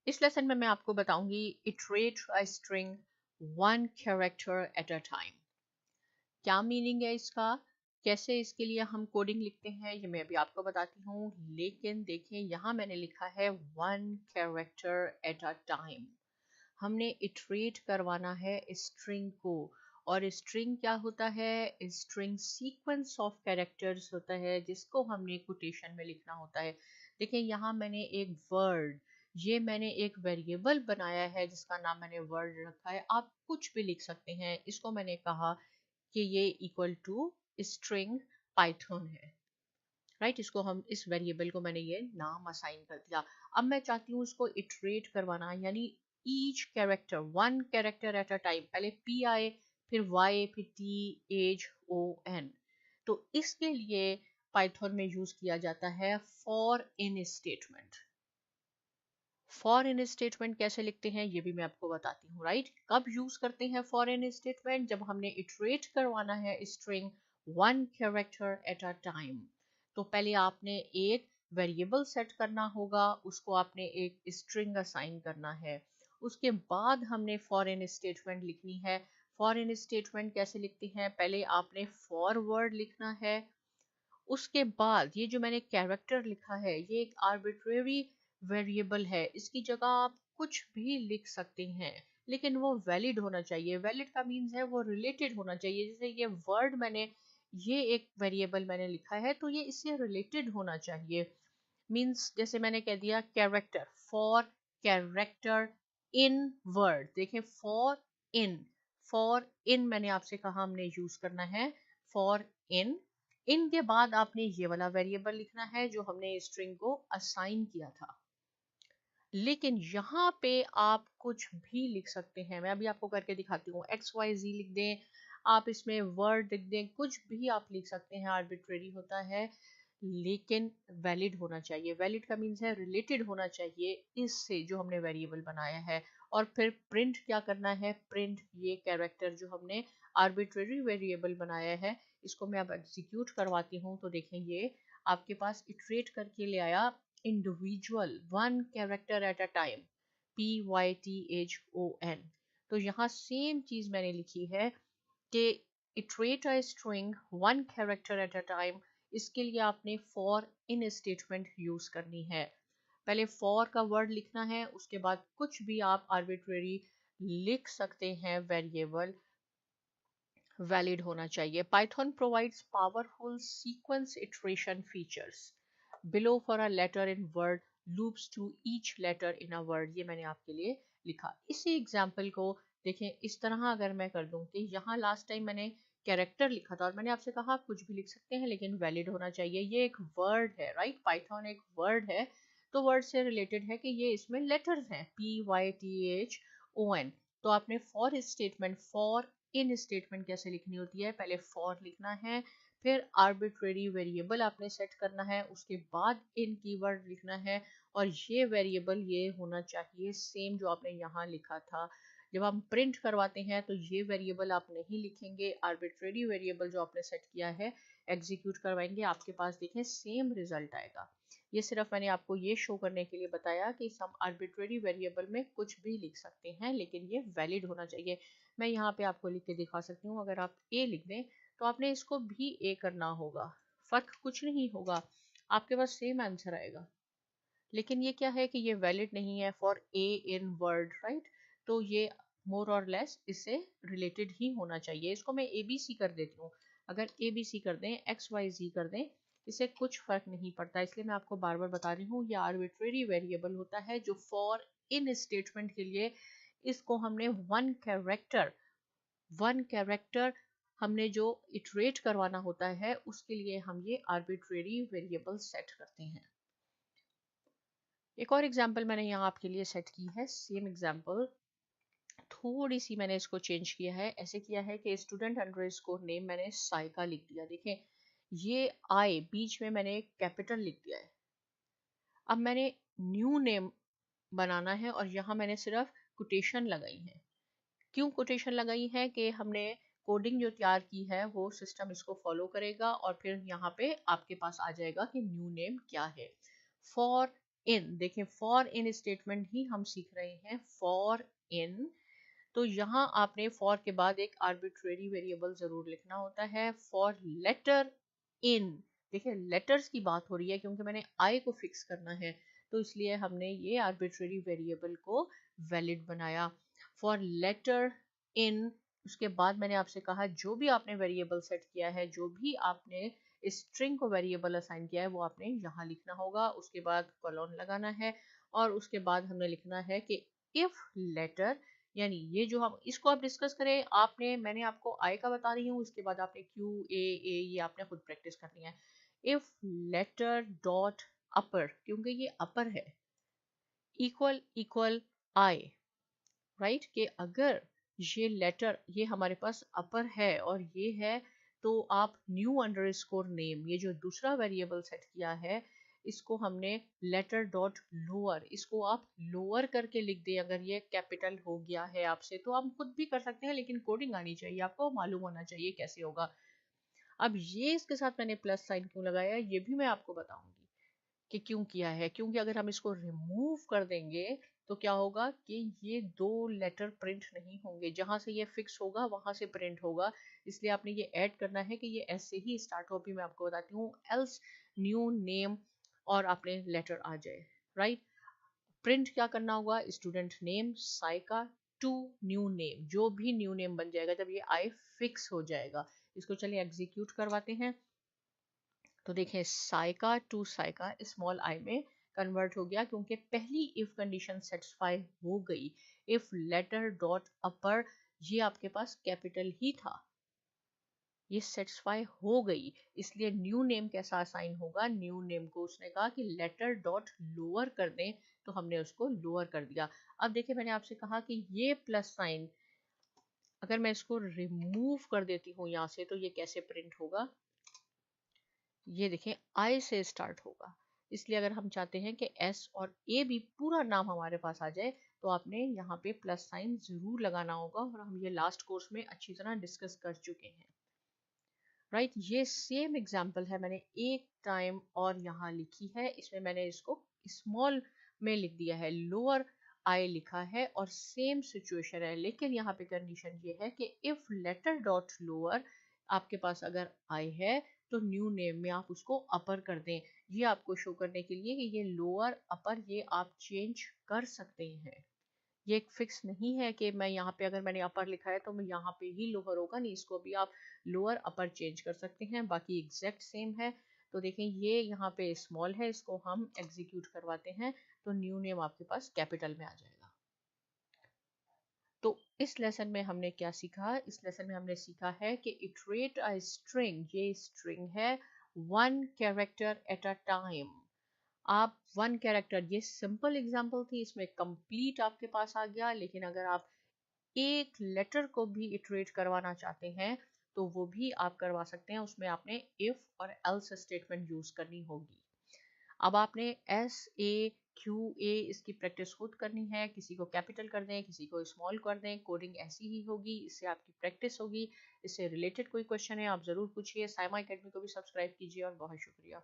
इस लेसन में मैं आपको बताऊंगी iterate a string one character at a time. क्या मीनिंग है इसका, कैसे इसके लिए हम कोडिंग लिखते हैं, ये मैं अभी आपको बताती हूँ। लेकिन देखें यहाँ मैंने लिखा है one character at a time. हमने इटरेट करवाना है स्ट्रिंग को। और स्ट्रिंग क्या होता है? स्ट्रिंग सीक्वेंस ऑफ कैरेक्टर्स होता है जिसको हमने कोटेशन में लिखना होता है। देखिए यहाँ मैंने एक वर्ड, ये मैंने एक वेरिएबल बनाया है जिसका नाम मैंने वर्ड रखा है। आप कुछ भी लिख सकते हैं। इसको मैंने कहा कि ये इक्वल टू स्ट्रिंग पाइथन है, राइट। इसको हम, इस वेरिएबल को मैंने ये नाम असाइन कर दिया। अब मैं चाहती हूँ इसको इटरेट करवाना, यानी each character, one character at a time. पहले पी आए, फिर वाई, फिर टी, एज, ओ, एन। तो इसके लिए पाइथन में यूज किया जाता है for in statement. For in statement कैसे लिखते हैं ये भी मैं आपको बताती हूँ, राइट। कब यूज करते हैं फॉर इन स्टेटमेंट? जब हमने इटरेट करवाना है string one character at a time. तो पहले आपने एक वेरिएबल सेट करना होगा, उसको आपने एक स्ट्रिंग असाइन करना है। उसके बाद हमने फॉर इन स्टेटमेंट लिखनी है। फॉर इन स्टेटमेंट कैसे लिखते हैं? पहले आपने फॉर वर्ड लिखना है। उसके बाद ये जो मैंने कैरेक्टर लिखा है ये एक आर्बिट्रेरी वेरिएबल है, इसकी जगह आप कुछ भी लिख सकते हैं, लेकिन वो वैलिड होना चाहिए। वैलिड का मीन्स है वो रिलेटेड होना चाहिए। जैसे ये वर्ड मैंने, ये एक वेरिएबल मैंने लिखा है तो ये इससे रिलेटेड होना चाहिए। मीन्स जैसे मैंने कह दिया character, for character in word. देखें फॉर इन, फॉर इन मैंने आपसे कहा हमने यूज करना है फॉर इन। इन के बाद आपने ये वाला वेरिएबल लिखना है जो हमने स्ट्रिंग को असाइन किया था। लेकिन यहाँ पे आप कुछ भी लिख सकते हैं। मैं अभी आपको करके दिखाती हूँ। एक्स वाई जी लिख दें, आप इसमें वर्ड लिख दें, कुछ भी आप लिख सकते हैं। आर्बिट्रेरी होता है लेकिन वैलिड होना चाहिए। वैलिड का मीन्स है रिलेटेड होना चाहिए इससे जो हमने वेरिएबल बनाया है। और फिर प्रिंट क्या करना है? प्रिंट ये कैरेक्टर जो हमने आर्बिट्रेरी वेरिएबल बनाया है, इसको मैं अब एग्जीक्यूट करवाती हूँ। तो देखें ये आपके पास इटरेट करके ले आया individual one character at a time, PYTHON। तो यहाँ सेम चीज मैंने लिखी है कि iterate a string one character at a time. इसके लिए आपने फॉर इन स्टेटमेंट यूज करनी है। पहले फॉर का वर्ड लिखना है, उसके बाद कुछ भी आप आर्बिट्रेरी लिख सकते हैं। वेरिएबल वैलिड होना चाहिए। Python provides powerful sequence iteration features below for a letter in word loops to each letter in a word. ये मैंने आपके लिए लिखा। इसी एग्जाम्पल को देखें इस तरह अगर मैं कर दूं कि यहाँ लास्ट टाइम मैंने कैरेक्टर लिखा था और मैंने आपसे कहा आप कुछ भी लिख सकते हैं लेकिन वैलिड होना चाहिए। ये एक वर्ड है, राइट। पाइथन एक वर्ड है तो वर्ड से रिलेटेड है कि ये इसमें लेटर्स हैं, PYTHON। तो आपने for statement, for in statement कैसे लिखनी होती है? पहले फॉर लिखना है, फिर आर्बिट्रेरी वेरिएबल आपने सेट करना है, उसके बाद इन कीवर्ड लिखना है। और ये वेरिएबल ये होना चाहिए सेम जो आपने यहाँ लिखा था। जब हम प्रिंट करवाते हैं तो ये वेरिएबल आप नहीं लिखेंगे, आर्बिट्रेरी वेरिएबल जो आपने सेट किया है एग्जीक्यूट करवाएंगे, आपके पास देखें सेम रिजल्ट आएगा। ये सिर्फ मैंने आपको ये शो करने के लिए बताया कि हम आर्बिट्रेरी वेरिएबल में कुछ भी लिख सकते हैं लेकिन ये वैलिड होना चाहिए। मैं यहाँ पे आपको लिख के दिखा सकती हूँ। अगर आप ए लिख दें तो आपने इसको भी ए करना होगा, फर्क कुछ नहीं होगा, आपके पास सेम आंसर आएगा। लेकिन ये क्या है कि ये वैलिड नहीं है for a in word, right. तो ये मोर और लेस इससे रिलेटेड ही होना चाहिए। इसको मैं ए बी सी कर देती हूँ। अगर ए बी सी कर दें, एक्स वाई जी कर दें, इससे कुछ फर्क नहीं पड़ता। इसलिए मैं आपको बार बार बता रही हूँ ये आर्बिट्रेरी वेरिएबल होता है जो फॉर इन स्टेटमेंट के लिए, इसको हमने वन कैरेक्टर हमने जो इटरेट करवाना होता है उसके लिए हम ये आर्बिट्रेरी वेरिएबल सेट करते हैं। एक और एग्जांपल मैंने यहाँ आपके लिए सेट की है। सेम एग्जांपल, थोड़ी सी मैंने इसको चेंज किया है। ऐसे किया है कि स्टूडेंट अंडरस्कोर नेम मैंने साइका लिख दिया। देखें ये आई बीच में मैंने कैपिटल लिख दिया है। अब मैंने न्यू नेम बनाना है और यहाँ मैंने सिर्फ कोटेशन लगाई है। क्यों कोटेशन लगाई है? कि हमने कोडिंग जो तैयार की है वो सिस्टम इसको फॉलो करेगा और फिर यहाँ पे आपके पास आ जाएगा कि न्यू नेम क्या है। फॉर इन, देखें फॉर इन स्टेटमेंट ही हम सीख रहे हैं, फॉर इन। तो यहाँ आपने फॉर के बाद एक आर्बिट्रेरी वेरिएबल जरूर लिखना होता है। फॉर लेटर इन, देखिए लेटर्स की बात हो रही है क्योंकि मैंने आई को फिक्स करना है, तो इसलिए हमने ये आर्बिट्रेरी वेरिएबल को वैलिड बनाया। फॉर लेटर इन, उसके बाद मैंने आपसे कहा जो भी आपने वेरिएबल सेट किया है, जो भी आपने स्ट्रिंग को वेरिएबल असाइन किया है, वो आपने यहाँ लिखना होगा। उसके बाद कॉलन लगाना है और उसके बाद हमने लिखना है कि इफ लेटर, यानी ये जो हम इसको आप डिस्कस करें, आपने, मैंने आपको आई का बता रही हूँ, इसके बाद आपने क्यू ए ये आपने खुद प्रैक्टिस करनी है। इफ लेटर डॉट अपर, क्योंकि ये अपर है, इक्वल इक्वल आई, राइट, कि अगर ये लेटर ये हमारे पास अपर है और ये है, तो आप न्यू अंडरस्कोर नेम, ये जो दूसरा वेरिएबल सेट किया है, इसको हमने लेटर डॉट लोअर, इसको आप लोअर करके लिख दें। अगर ये कैपिटल हो गया है आपसे तो आप खुद भी कर सकते हैं, लेकिन कोडिंग आनी चाहिए, आपको मालूम होना चाहिए कैसे होगा। अब ये इसके साथ मैंने प्लस साइन क्यों लगाया, ये भी मैं आपको बताऊंगी कि क्यों किया है। क्योंकि अगर हम इसको रिमूव कर देंगे तो क्या होगा कि ये दो लेटर प्रिंट नहीं होंगे, जहां से ये फिक्स होगा वहां से प्रिंट होगा। इसलिए आपने ये ऐड करना है कि ये ऐसे ही स्टार्ट हो, भी मैं आपको बताती हूँ, एल्स न्यू नेम और आपने लेटर आ जाए, राइट। प्रिंट क्या करना होगा, स्टूडेंट नेम साइका टू न्यू नेम, जो भी न्यू नेम बन जाएगा जब ये आई फिक्स हो जाएगा। इसको चलिए एग्जीक्यूट करवाते हैं। तो देखें साइका टू साइका स्मॉल आई में कन्वर्ट हो गया, क्योंकि पहली इफ कंडीशन सेटिस्फाई हो गई। इफ लेटर डॉट अपर, ये आपके पास कैपिटल ही था, ये सेटिस्फाई हो गई, इसलिए न्यू नेम कैसा असाइन होगा, न्यू नेम को उसने कहा कि लेटर डॉट लोअर कर दें, तो हमने उसको लोअर कर दिया। अब देखिए मैंने आपसे कहा कि ये प्लस साइन अगर मैं इसको रिमूव कर देती हूँ यहाँ से, तो ये कैसे प्रिंट होगा, ये देखें आई से स्टार्ट होगा। इसलिए अगर हम चाहते हैं कि एस और ए भी पूरा नाम हमारे पास आ जाए, तो आपने यहाँ पे प्लस साइन जरूर लगाना होगा, और हम ये लास्ट कोर्स में अच्छी तरह डिस्कस कर चुके हैं, राइट। ये सेम एग्जांपल है, मैंने एक टाइम और यहाँ लिखी है, इसमें मैंने इसको स्मॉल में लिख दिया है, लोअर आई लिखा है, और सेम सिचुएशन है, लेकिन यहाँ पे कंडीशन ये है कि इफ लेटर डॉट लोअर, आपके पास अगर आई है तो न्यू नेम में आप उसको अपर कर दें। ये आपको शो करने के लिए कि ये लोअर अपर ये आप चेंज कर सकते हैं, ये एक फिक्स नहीं है कि मैं यहाँ पे अगर मैंने अपर लिखा है तो मैं यहाँ पे ही लोअर होगा, नहीं, इसको भी आप लोअर अपर चेंज कर सकते हैं, बाकी एग्जैक्ट सेम है। तो देखें ये यहाँ पे स्मॉल है, इसको हम एग्जीक्यूट करवाते हैं, तो न्यू नेम आपके पास कैपिटल में आ जाएगा। तो इस लेसन में हमने क्या सीखा, इस लेसन में हमने सीखा है कि इटरेट अ स्ट्रिंग, ये स्ट्रिंग है, one character at a time. आप वन कैरेक्टर, ये सिंपल एग्जांपल थी, इसमें कंप्लीट आपके पास आ गया, लेकिन अगर आप एक लेटर को भी इटरेट करवाना चाहते हैं तो वो भी आप करवा सकते हैं, उसमें आपने इफ और एल्स स्टेटमेंट यूज करनी होगी। अब आपने एस ए क्यू ए इसकी प्रैक्टिस खुद करनी है, किसी को कैपिटल कर दें, किसी को स्मॉल कर दें, कोडिंग ऐसी ही होगी, इससे आपकी प्रैक्टिस होगी। इससे रिलेटेड कोई क्वेश्चन है आप ज़रूर पूछिए। साइमा एकेडमी को भी सब्सक्राइब कीजिए और बहुत शुक्रिया।